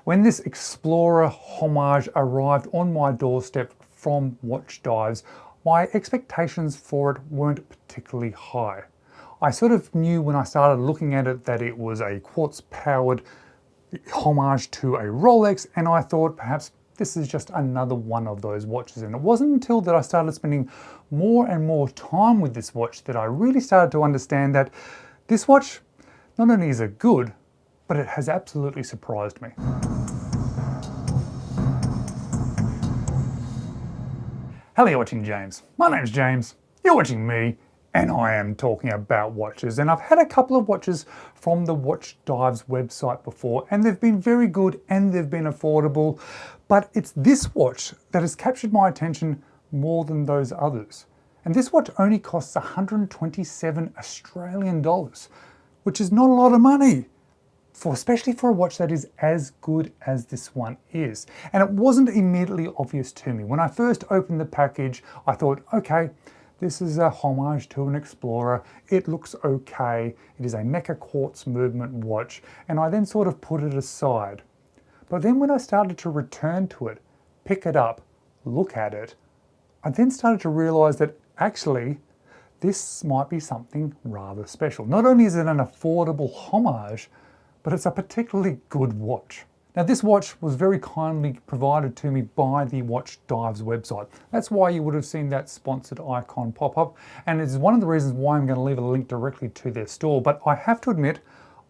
When this Explorer Homage arrived on my doorstep from SteelDive, my expectations for it weren't particularly high. I sort of knew when I started looking at it that it was a quartz-powered homage to a Rolex, and I thought perhaps this is just another one of those watches. And it wasn't until that I started spending more and more time with this watch that I really started to understand that this watch, not only is it good, but it has absolutely surprised me. Hello, you're watching James. My name's James, you're watching me, and I am talking about watches. And I've had a couple of watches from the SteelDive's website before, and they've been very good and they've been affordable, but it's this watch that has captured my attention more than those others. And this watch only costs 127 Australian dollars, which is not a lot of money, especially for a watch that is as good as this one is. And it wasn't immediately obvious to me. When I first opened the package, I thought, okay, this is a homage to an Explorer. It looks okay. It is a Mecha Quartz movement watch. And I then sort of put it aside. But then when I started to return to it, pick it up, look at it, I then started to realize that actually, this might be something rather special. Not only is it an affordable homage, but it's a particularly good watch. Now, this watch was very kindly provided to me by the SteelDive's website. That's why you would have seen that sponsored icon pop up, and it's one of the reasons why I'm going to leave a link directly to their store. But I have to admit,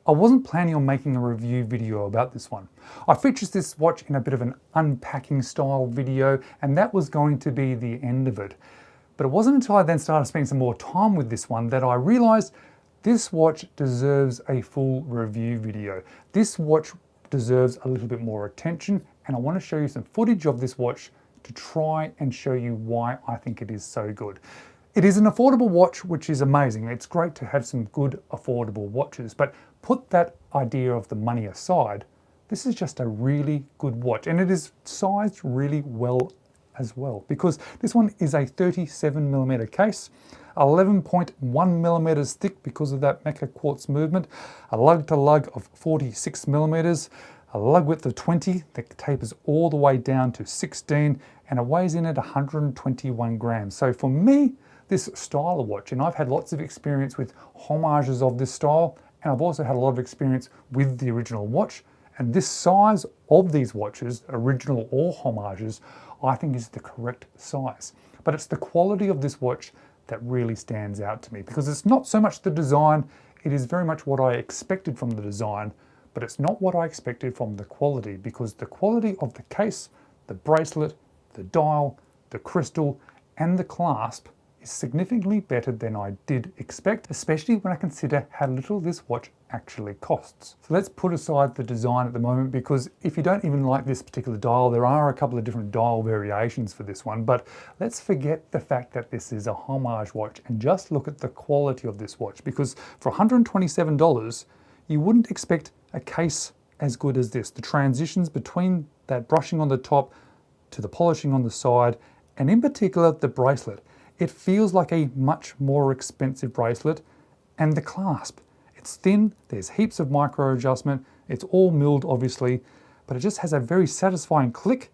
I wasn't planning on making a review video about this one. I featured this watch in a bit of an unpacking style video, and that was going to be the end of it. But it wasn't until I then started spending some more time with this one that I realized this watch deserves a full review video. This watch deserves a little bit more attention, and I want to show you some footage of this watch to try and show you why I think it is so good. It is an affordable watch, which is amazing. It's great to have some good affordable watches, but put that idea of the money aside, this is just a really good watch, and it is sized really well as well, because this one is a 37mm case, 11.1mm thick because of that Mecha Quartz movement, a lug to lug of 46mm, a lug width of 20 that tapers all the way down to 16, and it weighs in at 121 grams. So for me, this style of watch, and I've had lots of experience with homages of this style, and I've also had a lot of experience with the original watch, and this size of these watches, original or homages, I think is the correct size. But it's the quality of this watch that really stands out to me, because it's not so much the design, it is very much what I expected from the design, but it's not what I expected from the quality, because the quality of the case, the bracelet, the dial, the crystal, and the clasp is significantly better than I did expect, especially when I consider how little this watch actually costs. So let's put aside the design at the moment, because if you don't even like this particular dial, there are a couple of different dial variations for this one, but let's forget the fact that this is a homage watch and just look at the quality of this watch, because for $127, you wouldn't expect a case as good as this. The transitions between that brushing on the top to the polishing on the side, and in particular the bracelet, it feels like a much more expensive bracelet. And the clasp, it's thin, there's heaps of micro adjustment, it's all milled obviously, but it just has a very satisfying click,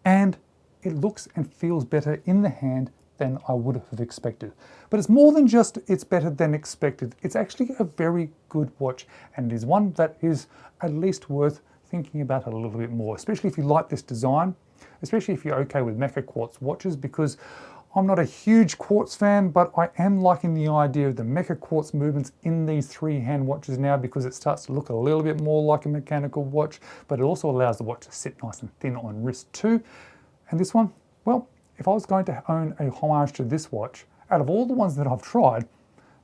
and it looks and feels better in the hand than I would have expected. But it's more than just it's better than expected. It's actually a very good watch, and it is one that is at least worth thinking about a little bit more, especially if you like this design, especially if you're okay with Mecha Quartz watches, because I'm not a huge quartz fan, but I am liking the idea of the Mecha Quartz movements in these three-hand watches now, because it starts to look a little bit more like a mechanical watch, but it also allows the watch to sit nice and thin on wrist too. And this one, well, if I was going to own a homage to this watch, out of all the ones that I've tried,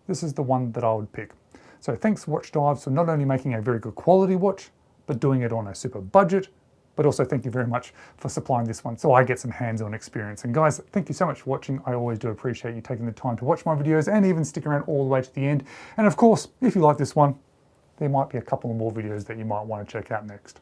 this is the one that I would pick. So thanks SteelDive for not only making a very good quality watch, but doing it on a super budget, but also thank you very much for supplying this one so I get some hands-on experience. And guys, thank you so much for watching. I always do appreciate you taking the time to watch my videos and even stick around all the way to the end. And of course, if you like this one, there might be a couple of more videos that you might want to check out next.